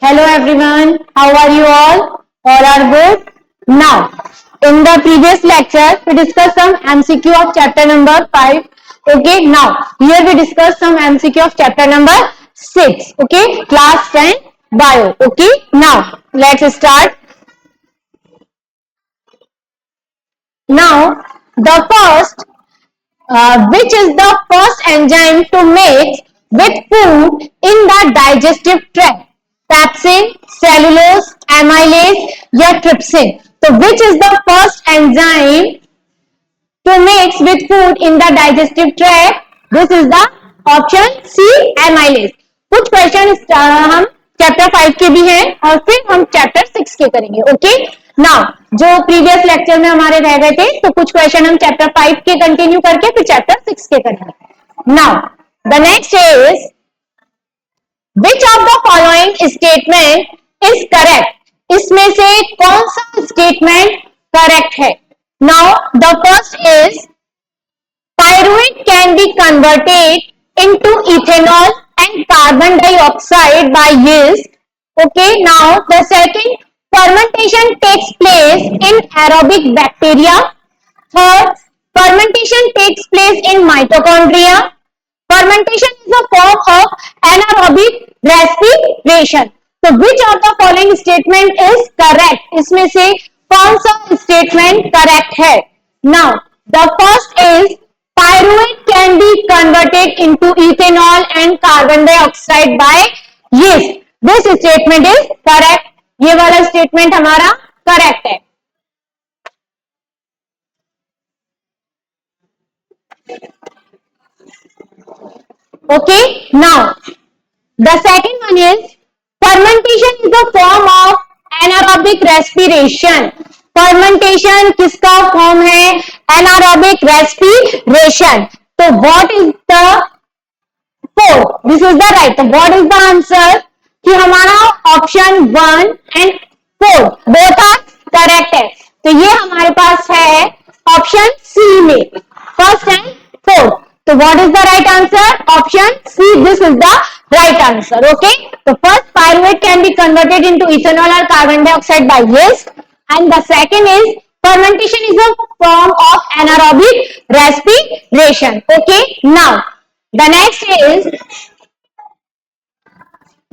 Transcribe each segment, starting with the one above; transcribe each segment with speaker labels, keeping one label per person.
Speaker 1: Hello everyone, how are you all? All are good? Now, in the previous lecture, we discussed some MCQ of chapter number 5. Okay, now, here we discuss some MCQ of chapter number 6. Okay, class 10 bio. Okay, now, let's start. Now, the first which is the first enzyme to mix with food in the digestive tract? Pepsin, cellulose, amylase या trypsin. So which is the first enzyme to mix with food in the digestive tract? This is the option C, amylase. कुछ question हम chapter 5 के भी हैं और फिर हम chapter 6 के करेंगे. ओके, नाउ जो प्रीवियस लेक्चर में हमारे रह गए थे तो कुछ क्वेश्चन हम चैप्टर 5 के कंटिन्यू करके फिर चैप्टर 6 के करेंगे. Now the next is which of the following statement is correct? इसमें से कौन सा स्टेटमेंट करेक्ट है? Now the first is pyruvate can be converted into ethanol and carbon dioxide by yeast. Okay, now the second, fermentation takes place in aerobic bacteria. Third, fermentation takes place in mitochondria. Fermentation is a form of anaerobic respiration. So which of the following statement is correct? इसमें से कौन सा statement correct है? Now the first is pyruvate can be converted into ethanol and carbon dioxide by yeast. This statement is correct. ये वाला statement हमारा correct है. Okay, now the second one is fermentation is a form of anaerobic respiration. Fermentation किसका form है? Anaerobic respiration. तो what is the four? This is the right. What is the answer? कि हमारा option 1 and 4 both are correct है. तो ये हमारे पास है ऑप्शन सी में फर्स्ट एंड फोर्थ. तो what is the right answer? Option C. This is the right answer. Okay, so first, pyruvate can be converted into ethanol or carbon dioxide by yeast, and the second is fermentation is a form of anaerobic respiration. Okay, now the next is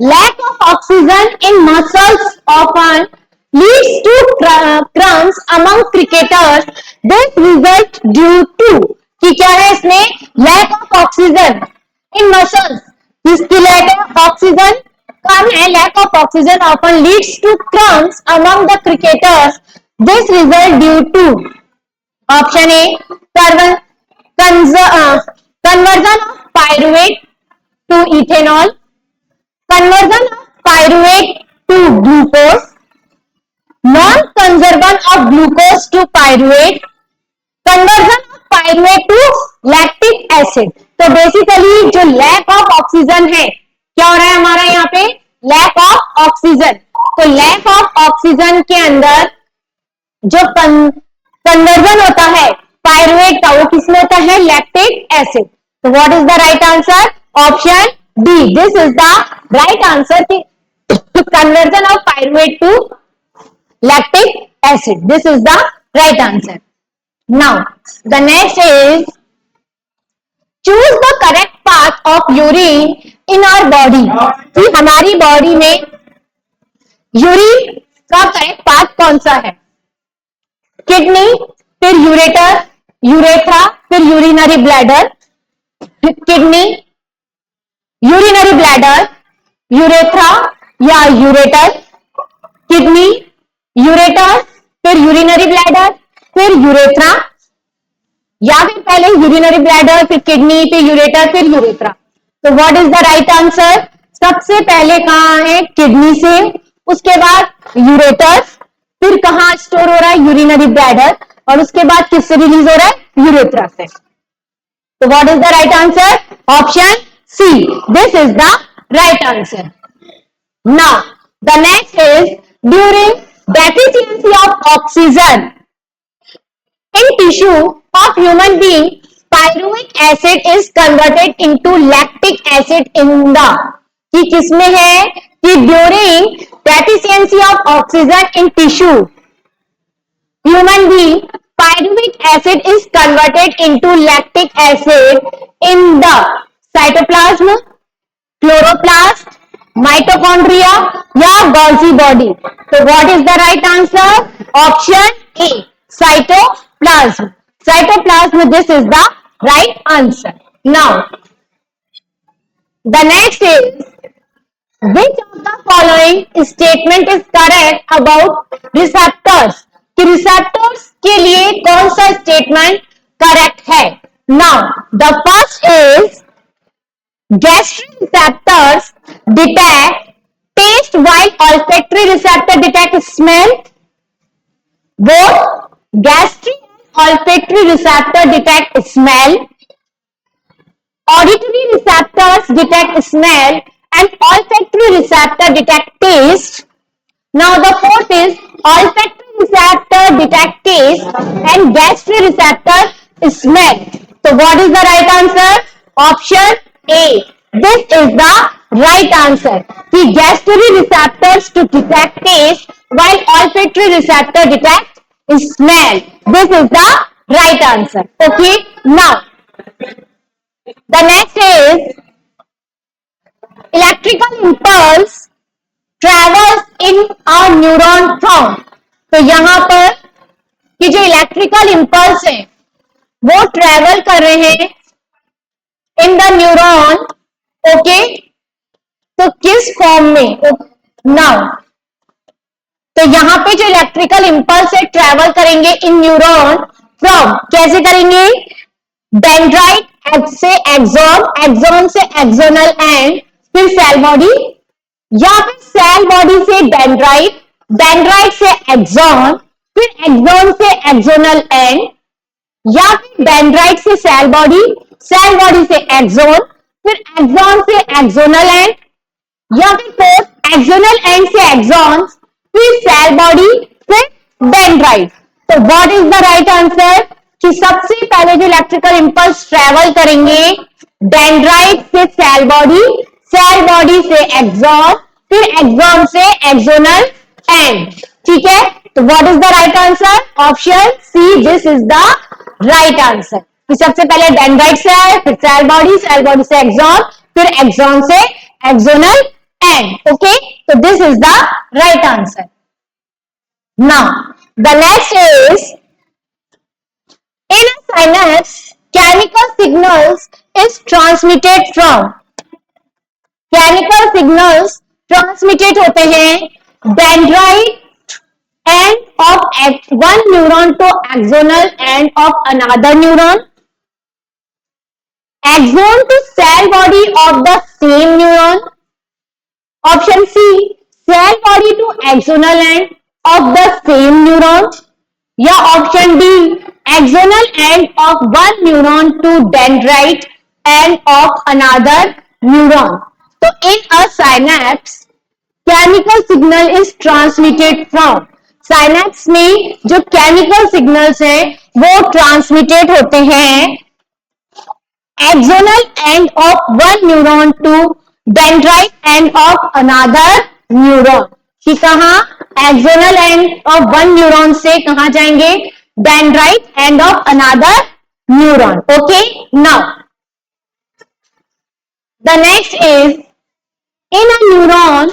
Speaker 1: lack of oxygen in muscles often leads to cramps among cricketers. This result due to कि क्या है इसमें? lack of oxygen in muscles. इसकी lack of oxygen कम है. lack of oxygen often leads to cramps among the cricketers. This result due to option A, conversion of pyruvate to ethanol, conversion of pyruvate to glucose, non-conversion of glucose to pyruvate, conversion of pyruvate to lactic acid. तो basically जो lack of oxygen है, क्या हो रहा है हमारा यहाँ पे? Lack of oxygen. तो लैक ऑफ ऑक्सीजन के अंदर जो कन्वर्जन होता है पायरुवेट का, वो किसमें होता है? Lactic acid. तो what is the right answer? Option D. This is the right answer. Conversion of pyruvate to lactic acid. This is the right answer. Now the next is choose the correct part of urine in our body. कि हमारी body में urine का correct part कौन सा है? Kidney, फिर ureter, urethra, फिर urinary bladder. Kidney, urinary bladder, urethra या यूरेटर. किडनी, यूरेटर, फिर यूरिनरी ब्लैडर, फिर यूरेथ्रा, या फिर पहले यूरिनरी ब्लैडर, फिर किडनी, फिर यूरेटर, फिर यूरेथ्रा. तो what is the right answer? सबसे पहले कहां है? किडनी से, उसके बाद यूरेटर, फिर कहां स्टोर हो रहा है? यूरिनरी ब्लैडर, और उसके बाद किससे रिलीज हो रहा है? यूरेथ्रा से. तो what is the right answer? Option C. This is the right answer. Now the next is during deficiency of oxygen in tissue of human being, pyruvic acid is converted into lactic acid in the. कि किसमें है? कि during deficiency of oxygen in tissue, human being, pyruvic acid is converted into lactic acid in the cytoplasm, chloroplast, mitochondria या Golgi body. तो what is the right answer? Option A, cytoplasm. Cytoplasm, this is the right answer. Now the next is which of the following statement is correct about receptors? कि receptors के लिए कौन सा statement correct है? Now the first is gastric receptors detect taste while olfactory receptor detect smell. Both gastric and olfactory receptor detect smell. Auditory receptors detect smell and olfactory receptor detect taste. Now the fourth is olfactory receptor detect taste and gastric receptor smell. So what is the right answer? Option A. This is the right answer. The gastric receptors to detect taste while olfactory receptor detect smell. This is the right answer. Okay. Now the next is electrical impulse travels in a neuron from. तो यहां पर कि जो electrical impulse है वो travel कर रहे हैं इन द न्यूरॉन. ओके, तो किस फॉर्म में? नाउ तो यहां पे जो इलेक्ट्रिकल इंपल्स है ट्रेवल करेंगे इन न्यूरॉन फ्रॉम. कैसे करेंगे? डेंड्राइट से एक्सॉन, एक्सॉन से एक्सोनल एंड, फिर सेल बॉडी, या फिर सेल बॉडी से डेंड्राइट, डेंड्राइट से एक्सॉन, फिर एक्सॉन से एक्सोनल एंड, या फिर डेंड्राइट से सेल बॉडी, सेल बॉडी से एक्सॉन, फिर एक्सॉन से एक्सोनल एंड, या फिर फोर्थ एक्सोनल एंड से एक्सॉन, फिर सेल बॉडी, फिर डेंड्राइट. तो what is the right answer? कि सबसे पहले जो इलेक्ट्रिकल इंपल्स ट्रेवल करेंगे डेंड्राइट से सेल बॉडी, सेल बॉडी से एक्सॉन, फिर एक्सॉन से एक्सोनल एंड. ठीक है, तो what is the right answer? Option C, this is the right answer. सबसे पहले डेंड्राइट से आए, फिर सेल बॉडी से एक्सॉन, फिर एक्सॉन से एक्सोनल एंड. ओके, तो this is the right answer. Now the next is in a synapse chemical signals is transmitted from. chemical signals transmitted होते हैं dendrite end of one neuron to axonal end of another neuron, axon to cell body of the same neuron. Option C, cell body to axonal end of the same neuron, या option D, axonal end of one neuron to dendrite end of another neuron. तो in a synapse chemical signal is transmitted from. Synapse में जो chemical signals हैं वो transmitted होते हैं axonal end of one neuron to dendrite end of another neuron. कि कहां? Axonal end of one neuron से कहां जाएंगे? Dendrite end of another neuron. Okay, now the next is in a neuron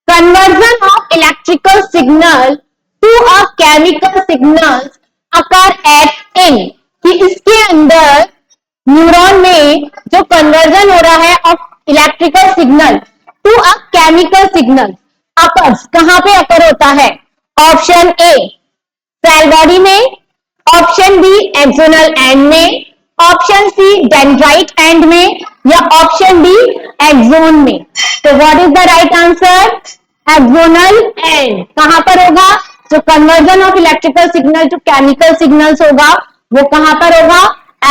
Speaker 1: conversion of electrical signal to a chemical signal occur at in. कि इसके अंदर neuron में जो कन्वर्जन हो रहा है of electrical signal to a chemical signal occurs, कहां पे अकर होता है? ऑप्शन ए, सेल बॉडी में, ऑप्शन बी एक्सोनल एंड में, ऑप्शन सी डेंड्राइट एंड में, या ऑप्शन डी एक्सोन में. तो what is the right answer? Axonal end. कहां पर होगा? जो conversion of electrical signal to chemical signals होगा वो कहां पर होगा?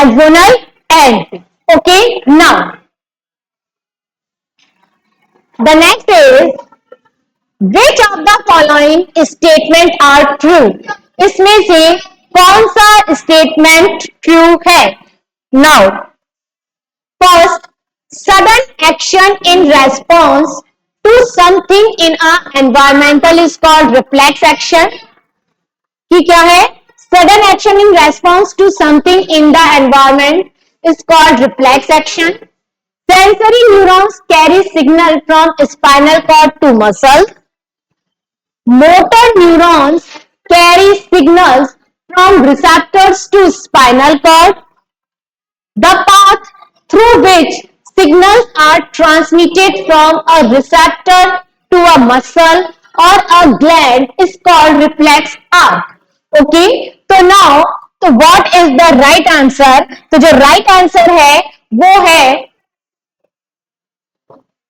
Speaker 1: Axonal end. Okay, now the next is Which of the following statement are true? इसमें से कौन सा स्टेटमेंट ट्रू है? Now, first, sudden action in response to something in a environmental is called reflex action. कि क्या है? Sudden action in response to something in the environment is called reflex action. Sensory neurons carry signal from spinal cord to muscles. Motor neurons carry signals from receptors to spinal cord. The path through which signals are transmitted from a receptor to a muscle or a gland is called reflex arc. Okay, तो now तो what is the right answer? तो जो right answer है वो है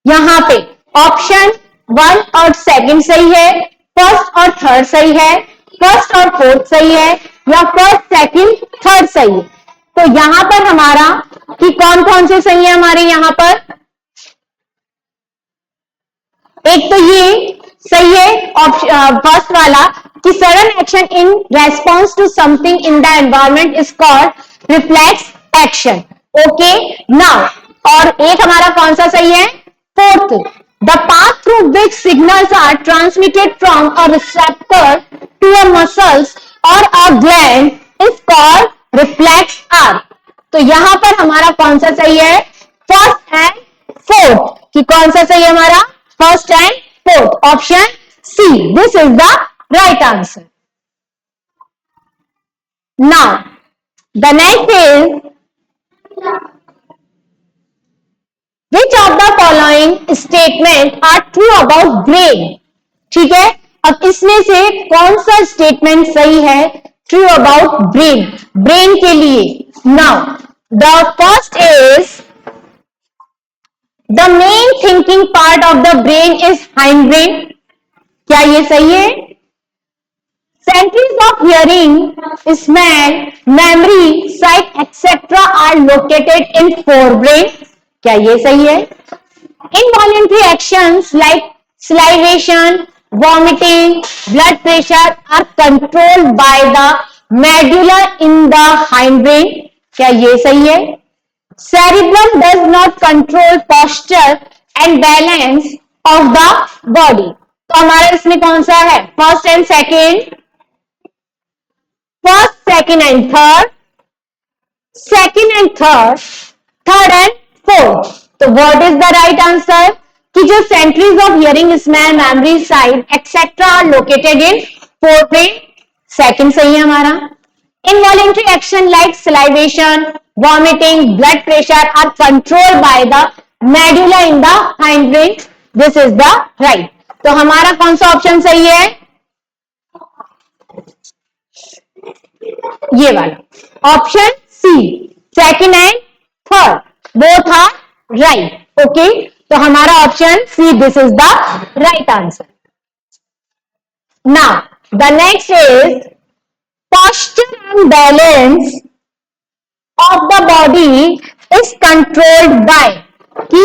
Speaker 1: यहां पे option 1 और 2 सही है, फर्स्ट और थर्ड सही है, फर्स्ट और फोर्थ सही है, या फर्स्ट सेकंड थर्ड सही है. तो यहां पर हमारा कि कौन कौन से सही है हमारे यहां पर, एक तो ये सही है ऑप्शन फर्स्ट वाला कि sudden action in response to something in the environment is called reflex action. Okay now, और एक हमारा कौन सा सही है, fourth, the path through which signals are transmitted from a receptor to a muscles or a gland is called reflex arc. तो यहां पर हमारा कौन सा सही है, फर्स्ट एंड फोर्थ, कि कौन सा सही है हमारा, first and fourth, option C, this is the right answer. Now the next is which of the following statement are true about brain. ठीक है, अब इसमें से कौन सा स्टेटमेंट सही है ट्रू अबाउट ब्रेन, ब्रेन के लिए. Now the first is the main thinking part of the brain is hindbrain. क्या ये सही है? Centres of hearing, smell, memory, sight etcetera are located in forebrain. क्या ये सही है? Involuntary actions like salivation, vomiting, blood pressure are controlled by the medulla in the hindbrain. क्या ये सही है? Cerebrum does not control posture and balance of the body. तो हमारा इसमें कौन सा है, first and second, first second and third, second and third, third and fourth. तो what is the right answer, कि जो centres of hearing, smell, memory, sight etcetera are located in forebrain, second सही है हमारा. Involuntary action like salivation, vomiting, blood pressure are controlled by the medulla in the hind brain, this is the right. तो हमारा कौन सा option सही है, ये वाला option C, second and third both are right. Okay, तो हमारा option C, this is the right answer. Now the next is posture and balance of the body is controlled by, कि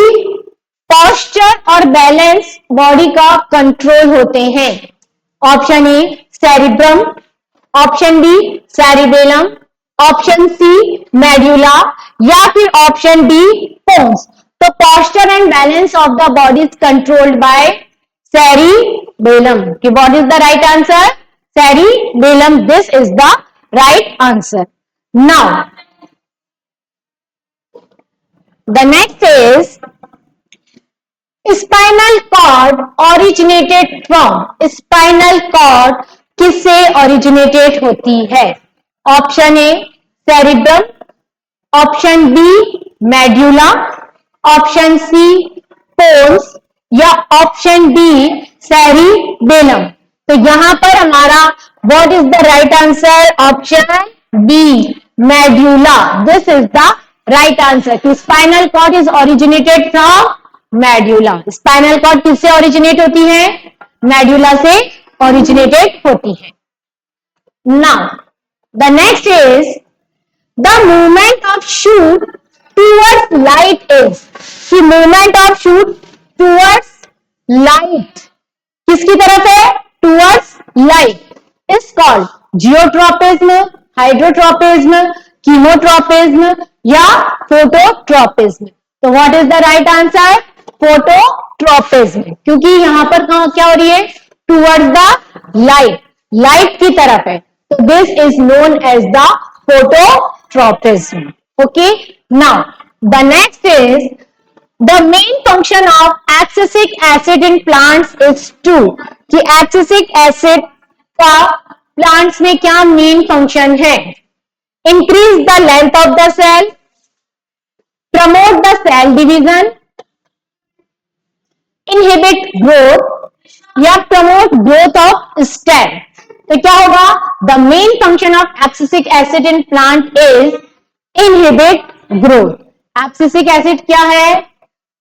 Speaker 1: posture और balance body का control होते हैं. Option A cerebrum, option B cerebellum, option C medulla, या फिर option D पोन्स. तो posture and balance of the body is controlled by cerebellum. कि what is the right answer? Cerebellum. This is the right answer. Now, the next is spinal cord originated from. Spinal cord किससे originated होती है? Option A cerebrum, option B medulla, option C pons, या option D cerebellum. तो यहां पर हमारा what is the right answer, option B medulla, this is the right answer. कि spinal cord is originated from medulla. Spinal cord किससे originate होती है, medulla से ओरिजिनेटेड होती है. Now the next is the movement of shoot towards light is. कि movement of shoot towards light किसकी तरफ है, towards light, is called geotropism, hydrotropism, chemotropism, या फोटोट्रोपिज्म. तो what is the right answer, photo tropism, क्योंकि यहां पर क्या हो रही है, टूवर्ड्स द लाइट, लाइट की तरफ है, तो this is known as the phototropism. Okay, now the next is the main function of abscisic acid in plants is to, कि एब्सिसिक एसिड का प्लांट्स में क्या मेन फंक्शन है, increase the length of the cell, promote the cell division, inhibit growth या promote growth of stem. तो क्या होगा, the main function of abscisic acid in plant is inhibit growth. Abscisic acid क्या है,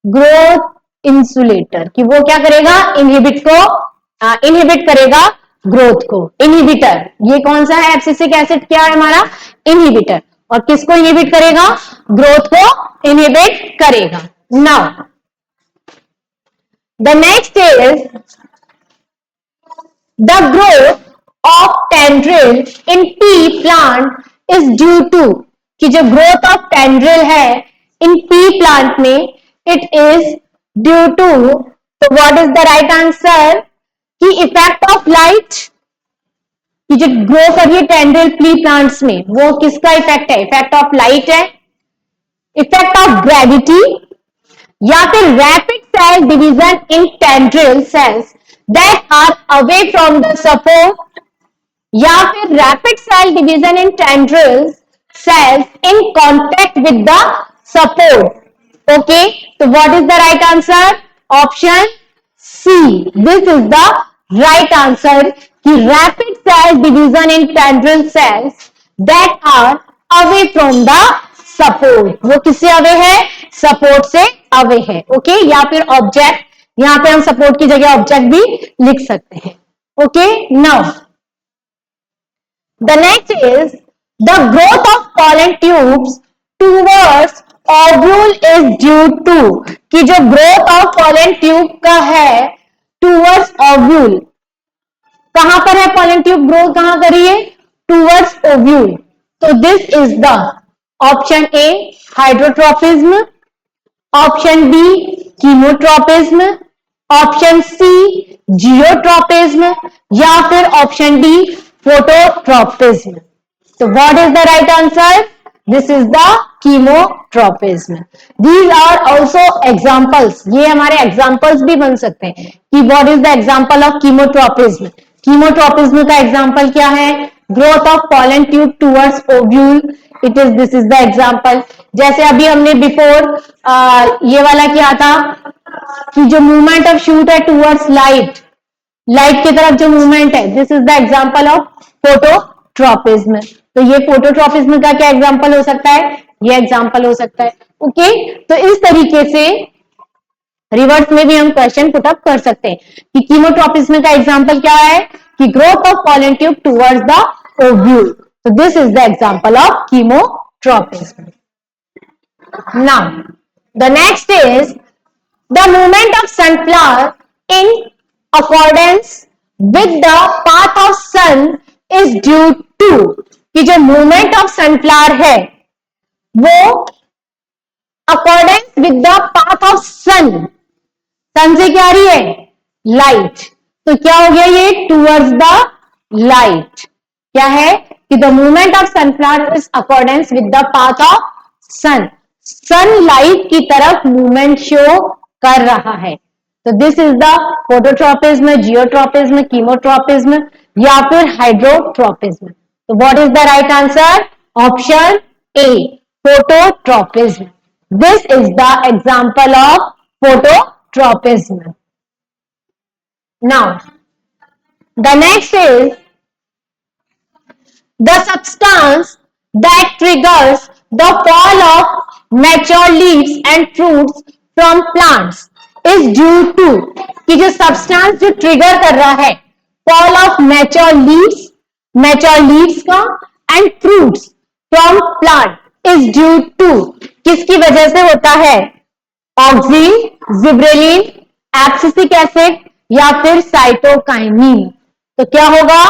Speaker 1: growth insulator, कि वो क्या करेगा, इनहिबिट करेगा ग्रोथ को, इनहिबिटर. ये कौन सा है एब्सिसिक एसिड, क्या है हमारा, इनहिबिटर. और किसको इनहिबिट करेगा, ग्रोथ को इनहिबिट करेगा. Now the next is the growth of tendril in pea plant is due to, कि जो growth of tendril है in pea plant में, it is due to, तो what is the right answer, कि effect of light, कि जो grow कर रही है टेंड्रिल pea plants में, वो किसका इफेक्ट है, इफेक्ट ऑफ लाइट है, इफेक्ट ऑफ ग्रेविटी, या फिर rapid cell division in tendril cells that are away from the support, या फिर rapid cell division in tendril cells in contact with the support. Okay, तो what is the right answer, option C, this is the right answer, कि rapid cell division in tendril cells that are away from the support. वो किससे away है, support से away है. Okay, या फिर object, यहां पे हम सपोर्ट की जगह ऑब्जेक्ट भी लिख सकते हैं. Okay, now the next is the growth of pollen tubes towards ovule is due to, कि जो ग्रोथ ऑफ पॉलन ट्यूब का है टूवर्ड्स ओव्यूल, कहां पर है पॉलन ट्यूब ग्रो कहां करिए, टूवर्ड्स ओव्यूल. तो this is the option A hydrotropism, option B chemotropism, option C geotropism, या फिर ऑप्शन डी फोटोट्रोपिज्म. तो what is the right answer, this is the chemotropism. These are also examples, ये हमारे examples भी बन सकते हैं कि what is the example of chemotropism. Chemotropism का एग्जाम्पल क्या है, growth of pollen tube towards ovule, it is, this is the example. जैसे अभी हमने बिफोर ये वाला किया था कि जो मूवमेंट ऑफ शूट है टूवर्ड्स लाइट, लाइट की तरफ जो मूवमेंट है, this is the example of phototropism. तो ये फोटोट्रोपिज्म का क्या एग्जाम्पल हो सकता है, ये एग्जाम्पल हो सकता है. ओके, तो इस तरीके से रिवर्स में भी हम क्वेश्चन पुट अप कर सकते हैं कि कीमोट्रोपिज्म का एग्जाम्पल क्या है, कि growth of pollen tube towards the ovule. So this is the example of chemotropism. Now, the next is the movement of sunflower in accordance with the path of sun is due to, कि जो movement of sunflower है वो accordance with the path of sun, sun से क्या आ रही है, light. तो क्या हो गया ये, towards the light. क्या है कि the movement of sunflower is accordance with the path of sun, sunlight की तरफ मूवमेंट शो कर रहा है. तो this is the phototropism, geotropism, chemotropism या फिर हाइड्रोट्रोपिज्म. तो what is the right answer, option A phototropism. This is the example of phototropism. Now the next is the substance that triggers the fall of mature leaves and fruits from plants is due to, कि जो substance जो trigger कर रहा है fall of mature leaves का and fruits from plant is due to, किसकी वजह से होता है, ऑक्सीन, जिब्रेलिन, एब्सिसिक एसिड या फिर साइटोकाइनिन. तो क्या होगा,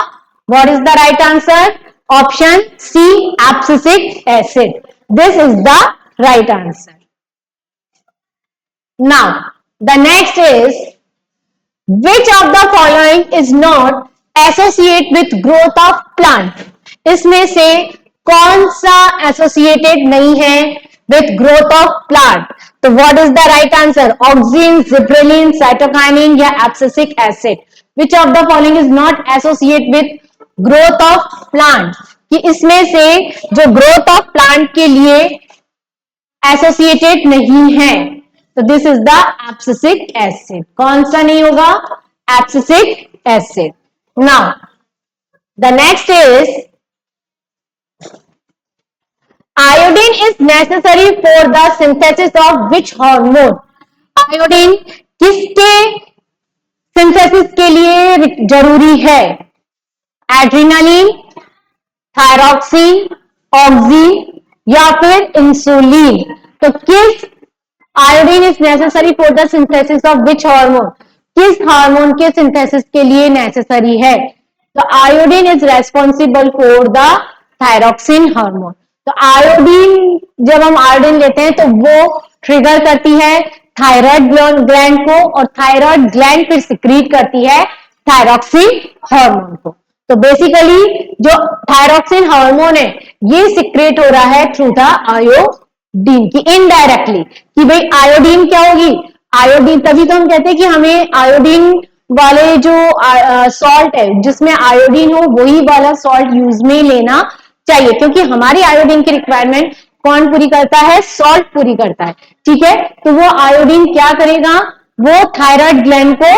Speaker 1: what is the right answer, option C abscisic acid. This is the right answer. Now the next is which of the following is not associate with growth of plant, इसमें से कौन सा associated नहीं है with growth of plant? तो what is the right answer? Auxin, gibberellin, cytokinin या abscisic acid? Which of the following is not associate with growth of plant, कि इसमें से जो ग्रोथ ऑफ प्लांट के लिए एसोसिएटेड नहीं है, तो this is the abscisic acid. कौन सा नहीं होगा? Abscisic acid. Now the next is iodine is necessary for the synthesis of which hormone? iodine किसके सिंथेसिस के लिए जरूरी है? एड्रेनालिन, थायरॉक्सिन, ऑक्सी या फिर इंसुलिन? तो किस iodine is necessary for the synthesis of which hormone, किस हार्मोन के सिंथेसिस के लिए नेसेसरी है? तो iodine is responsible for the thyroxine hormone. तो आयोडीन, जब हम आयोडीन लेते हैं तो वो ट्रिगर करती है थायराइड ग्लैंड को, और थायराइड ग्लैंड फिर सिक्रीट करती है थायरॉक्सिन हार्मोन को। तो बेसिकली जो थायरॉक्सिन हार्मोन है ये सिक्रेट हो रहा है थ्रू द आयोडीन की, इनडायरेक्टली, कि भाई आयोडीन क्या होगी? आयोडीन, तभी तो हम कहते हैं कि हमें आयोडीन वाले जो सॉल्ट है जिसमें आयोडीन हो वही वाला सॉल्ट यूज में लेना चाहिए, क्योंकि हमारी आयोडीन की रिक्वायरमेंट कौन पूरी करता है? सॉल्ट पूरी करता है। ठीक है, तो वो आयोडीन क्या करेगा? वो थायराइड ग्लैंड को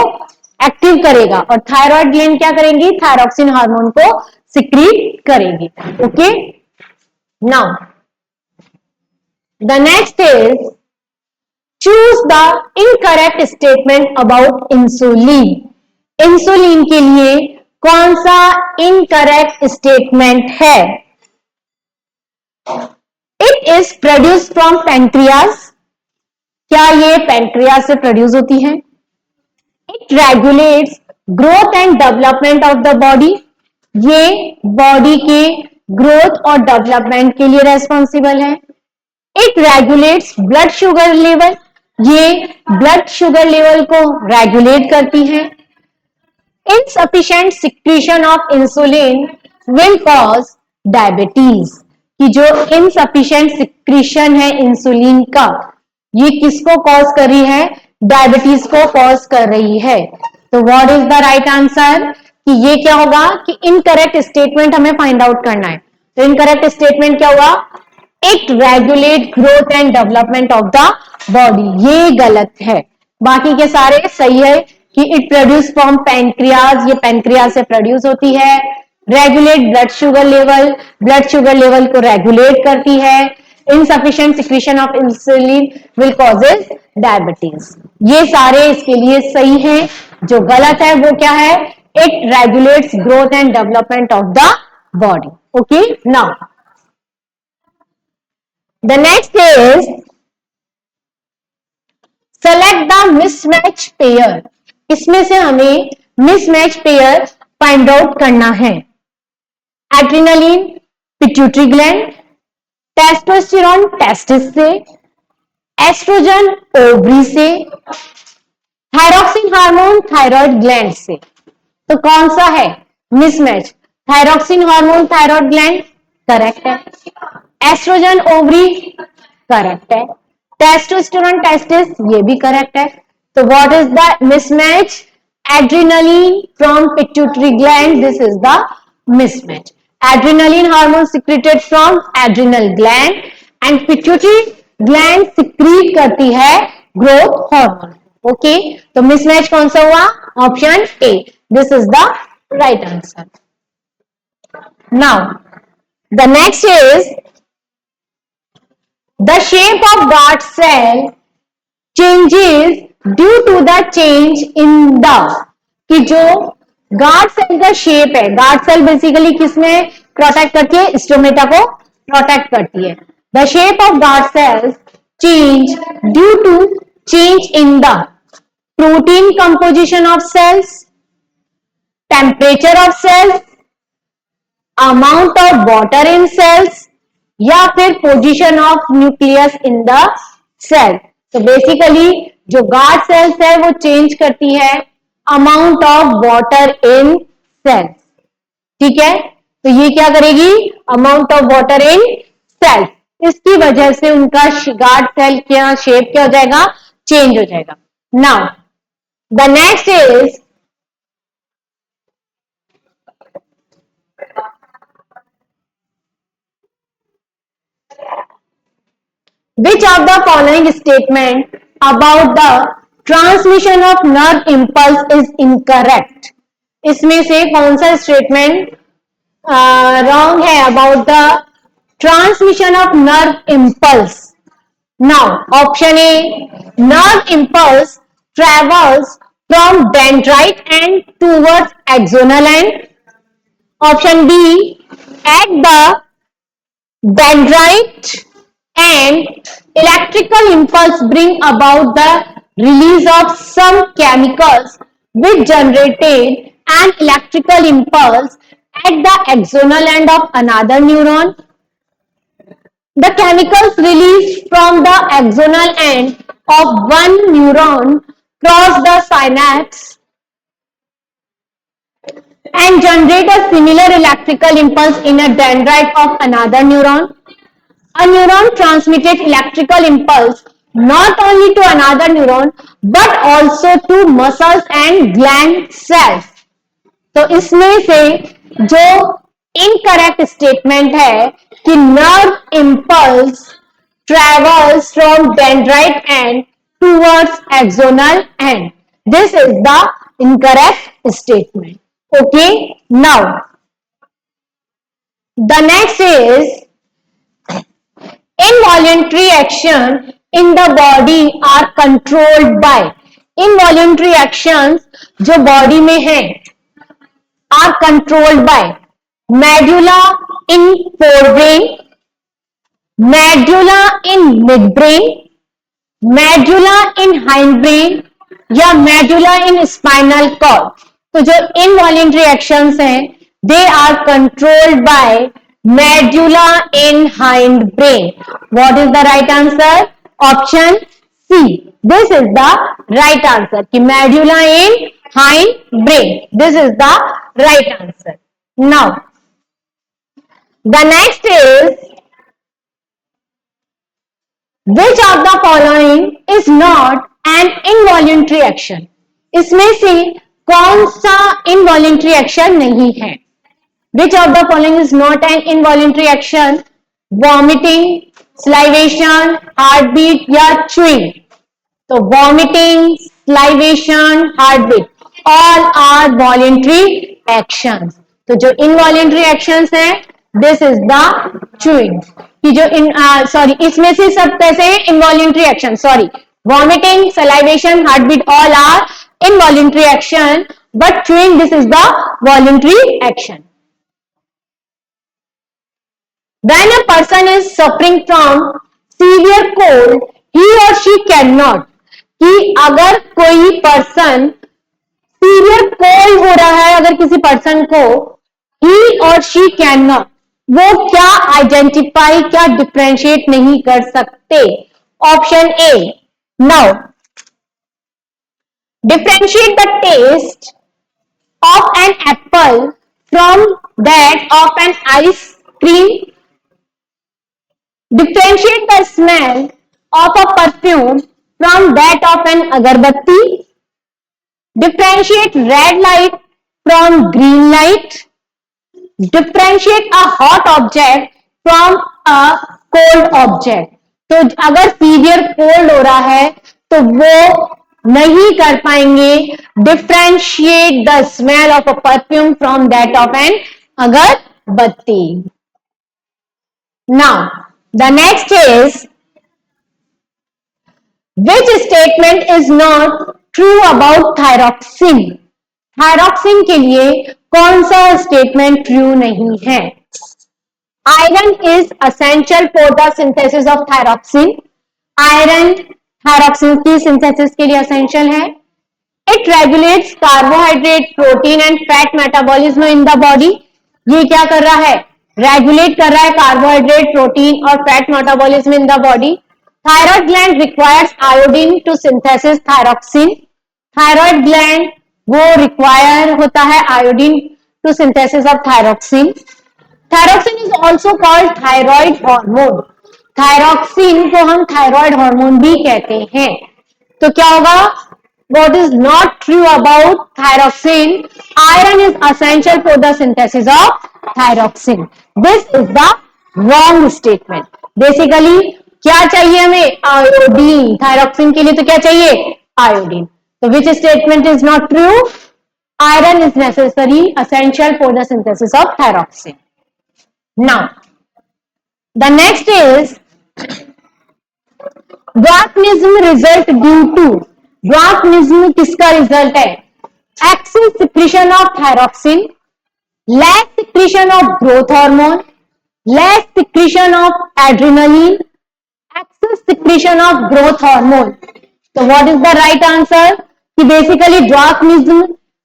Speaker 1: एक्टिव करेगा, और थायराइड ग्लैंड क्या करेंगी? थायरॉक्सिन हार्मोन को सिक्रीट करेगी। Okay, now the next is choose the incorrect statement about insulin. Insulin के लिए कौन सा इनकरेक्ट स्टेटमेंट है? It is produce from pancreas, क्या ये पैंक्रियास से प्रोड्यूस होती है? It regulates growth and development of the body, ये बॉडी के ग्रोथ और डेवलपमेंट के लिए रेस्पॉन्सिबल है। It regulates blood sugar level, ये ब्लड शुगर लेवल को रेगुलेट करती है। Insufficient secretion of insulin will cause diabetes, कि जो इनसफिशिएंट सिक्रीशन है इंसुलिन का, ये किसको कॉज कर रही है? डायबिटीज को कॉज कर रही है। तो what is the right answer? कि ये क्या होगा? कि इनकरेक्ट स्टेटमेंट हमें फाइंड आउट करना है। तो इनकरेक्ट स्टेटमेंट क्या हुआ? It regulate growth and development of the body, ये गलत है। बाकी के सारे सही है कि इट प्रोड्यूस फ्रॉम पैंक्रियाज, ये पैंक्रियाज से प्रोड्यूस होती है। रेगुलेट ब्लड शुगर लेवल को रेगुलेट करती है। Insufficient secretion of insulin will causes diabetes, ये सारे इसके लिए सही हैं। जो गलत है वो क्या है? It regulates growth and development of the body. Okay, now the next is select the mismatch pair. इसमें से हमें मिसमैच पेयर फाइंड आउट करना है। Adrenaline pituitary gland, testosterone testis से, एस्ट्रोजन ओवरी से, थायरॉक्सिन हार्मोन थायराइड ग्लैंड से। तो कौन सा है mismatch? Thyroxine hormone thyroid gland correct है, एस्ट्रोजन ओवरी करेक्ट है, टेस्टोस्टेरोन टेस्टिस ये भी करेक्ट है। तो what is the mismatch? Adrenaline from pituitary gland, this is the mismatch. Adrenaline hormone secreted from adrenal gland and pituitary gland secrete करती है growth hormone. ओके, तो mismatch कौन सा हुआ? Option A, this is the right answer. Now the next is the shape of guard cell changes due to the change in the, कि जो guard cell का शेप है, गार्ड सेल बेसिकली किसमें प्रोटेक्ट करती है? स्टोमेटा को protect करती है। The shape of guard cells change due to change in the protein composition of cells, temperature of sales, amount of water in cells, या फिर position of nucleus in the cell. तो basically जो guard cells है वो change करती है amount of water in cells, ठीक है। तो ये क्या करेगी, amount of water in cells, इसकी वजह से उनका गार्ड सेल क्या शेप क्या हो जाएगा, चेंज हो जाएगा। Now the next is which of the following statement about the transmission of nerve impulse is incorrect? इसमें से कौन सा स्टेटमेंट रॉन्ग है about the transmission of nerve impulse? Now option A, nerve impulse travels from dendrite end towards axonal end. Option B, at the dendrite and electrical impulse bring about the release of some chemicals which generated an electrical impulse at the axonal end of another neuron. The chemicals released from the axonal end of one neuron cross the synapse and generate a similar electrical impulse in a dendrite of another neuron. A neuron transmitted electrical impulse not only to another neuron but also to muscles and gland cells. तो इसमें से जो incorrect statement है कि nerve impulse travels from dendrite end towards axonal and, this is the incorrect statement. Okay, now the next is involuntary action in the body are controlled by। involuntary actions जो body में है are controlled by medulla in forebrain, medulla in midbrain, medulla in hindbrain या medulla in spinal cord। तो जो involuntary actions हैं they are controlled by medulla in hindbrain। What is the right answer? Option C. This is the right answer कि medulla in hindbrain, this is the right answer। Now the next is which of the following is not an involuntary action? इसमें से कौन सा involuntary action नहीं है? Which of the following is not an involuntary action? Vomiting, salivation, heartbeat या chewing? तो vomiting, salivation, heartbeat, all are voluntary actions। तो जो involuntary actions है this is the chewing। कि जो इसमें से सब कैसे हैं involuntary action, vomiting, salivation, heartbeat all are involuntary action but chewing this is the voluntary action। When a person is suffering from severe cold, he or she cannot, कि अगर कोई पर्सन सीवियर कोल्ड हो रहा है, अगर किसी person को he or she cannot, वो क्या आइडेंटिफाई क्या डिफ्रेंशिएट नहीं कर सकते? Option A, now differentiate the taste of an apple from that of an ice cream, differentiate the smell of a perfume from that of an agarbatti, differentiate red light from green light, differentiate a hot object from a cold object। तो अगर severe cold हो रहा है तो वो नहीं कर पाएंगे differentiate the smell of a perfume from that of an agarbatti। Now the next is which statement is not true about thyroxine? Thyroxine के लिए कौन सा स्टेटमेंट ट्रू नहीं है? Iron is essential for the synthesis of thyroxine. Iron thyroxine की synthesis के लिए essential है। It regulates carbohydrate, protein and fat metabolism in the body. ये क्या कर रहा है? रेगुलेट कर रहा है कार्बोहाइड्रेट, प्रोटीन और fat metabolism in the body. Thyroid gland requires iodine to synthesis thyroxine. Thyroid gland वो रिक्वायर होता है iodine to synthesis of thyroxine. Thyroxine is also called thyroid hormone. Thyroxine को हम थायराइड हार्मोन भी कहते हैं। तो क्या होगा? What is not true about thyroxine? Iron is essential for the synthesis of thyroxine. This is the wrong statement. Basically, क्या चाहिए हमें? आयोडीन। थायरॉक्सिन के लिए तो क्या चाहिए? आयोडीन। तो which statement is not true? Iron is necessary, essential for the synthesis of thyroxine. Now, the next is dwarfism result due to। Dwarfism किसका रिजल्ट है? Excess secretion of thyroxine, less secretion of growth hormone, less secretion of adrenaline, excess secretion of growth hormone. तो what is the right answer? कि basically dwarfism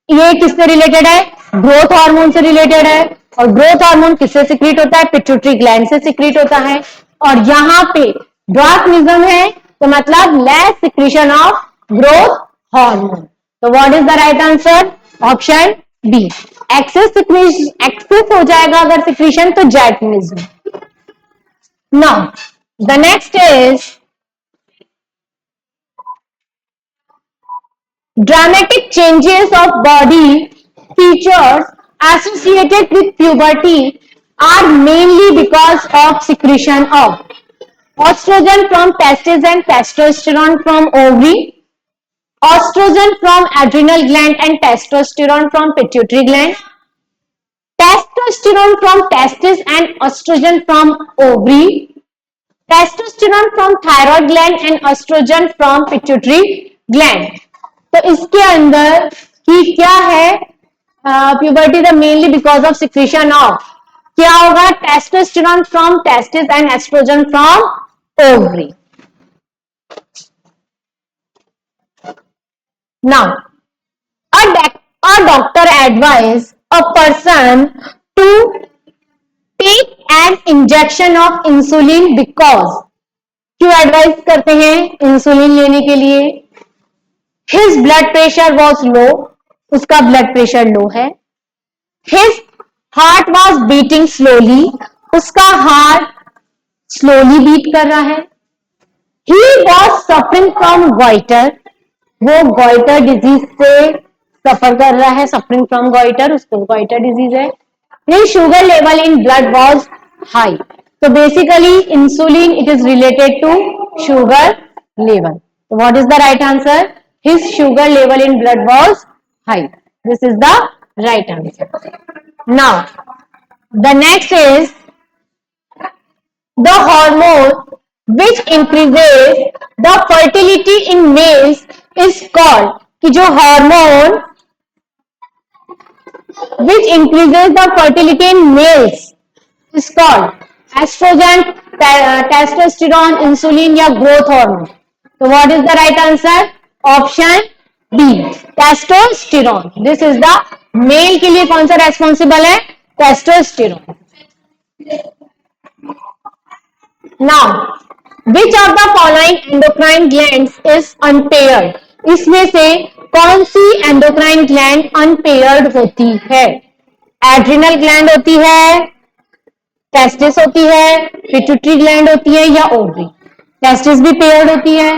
Speaker 1: ये किससे related है? Growth hormone से related है। और ग्रोथ हार्मोन किससे secrete होता है? पिट्यूटरी ग्लैंड से सिक्रीट होता है। और यहां पे ड्वार्फिज्म है तो मतलब less secretion of growth hormone. तो what is the right answer? Option B. Excess हो जाएगा अगर सिक्रीशन तो gigantism. Now the next is dramatic changes of body features associated with puberty are mainly because of secretion of estrogen from testes and testosterone from ovary, estrogen from adrenal gland and testosterone from pituitary gland, testosterone from testes and estrogen from ovary, testosterone from thyroid gland and estrogen from pituitary gland। तो इसके अंदर कि क्या है? Puberty the mainly because of secretion of क्या होगा? Testosterone from testis and estrogen from ovary. Now a doctor advise a person to take an injection of insulin because क्यों advice करते हैं इंसुलिन लेने के लिए? His blood pressure was low, उसका blood pressure low है। His heart was beating slowly, उसका heart slowly beat कर रहा है। He was suffering from goiter, वो goiter डिजीज से सफर कर रहा है। सफरिंग फ्रॉम goiter, उसको goiter डिजीज है। His sugar level in blood was high, तो basically insulin it is related to sugar level. तो what is the right answer? His sugar level in blood was high. This is the right answer. Now, the next is the hormone which increases the fertility in males is called कि जो hormone which increases the fertility in males is called estrogen, testosterone, insulin या growth hormone। तो what is the right answer? Option B testosterone. This is the male के लिए कौन सा responsible है? Testosterone. Now which of the following endocrine glands is unpaired? इसमें से कौन सी एंडोक्राइन ग्लैंड अनपेयर्ड होती है? एड्रिनल ग्लैंड होती है, टेस्टिस होती है, पिट्यूटरी ग्लैंड होती है या ओवरी? टेस्टिस भी पेयर्ड होती है,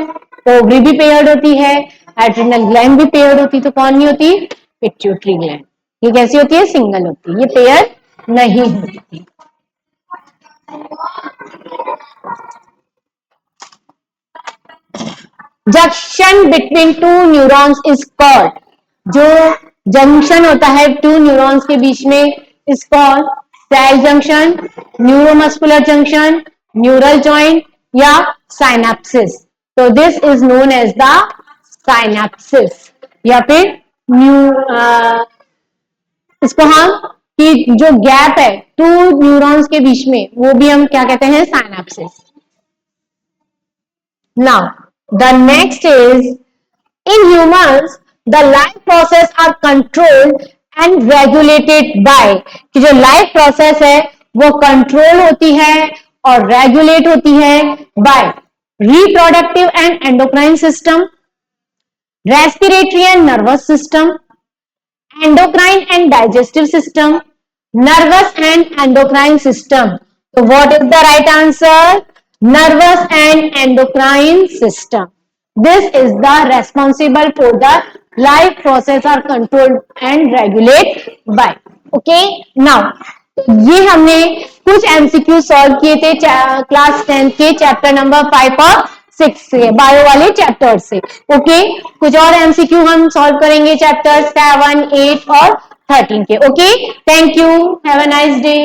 Speaker 1: ओवरी भी पेयर्ड होती है, एड्रिनल ग्लैंड भी पेयर्ड होती है। तो कौन नहीं होती? Pituitary gland. ये कैसी होती है? सिंगल होती है, ये पेयर नहीं होती। Junction between two neurons is called, जो जंक्शन होता है टू न्यूरॉन्स के बीच में is called cell junction, neuromuscular junction, neural joint या साइनेप्सिस। तो this is known as the synapsis या फिर इसको हम कि जो गैप है टू न्यूरॉन्स के बीच में वो भी हम क्या कहते हैं? Synapsis. Now the next is in humans the life process are controlled and regulated by, कि जो लाइफ प्रोसेस है वो कंट्रोल होती है और रेगुलेट होती है bye reproductive and endocrine system, respiratory and nervous system, endocrine and digestive system, nervous and endocrine system. So what is the right answer? Nervous and endocrine system. This is the responsible for the life process are controlled and regulate by. Okay, now ये हमने कुछ MCQ solve किए थे class 10 के chapter number 5 और 6 से, bio वाले chapter से. ओके, कुछ और एमसीक्यू हम सॉल्व करेंगे चैप्टर 7, 8 और 13 के. Okay, thank you, have a nice day.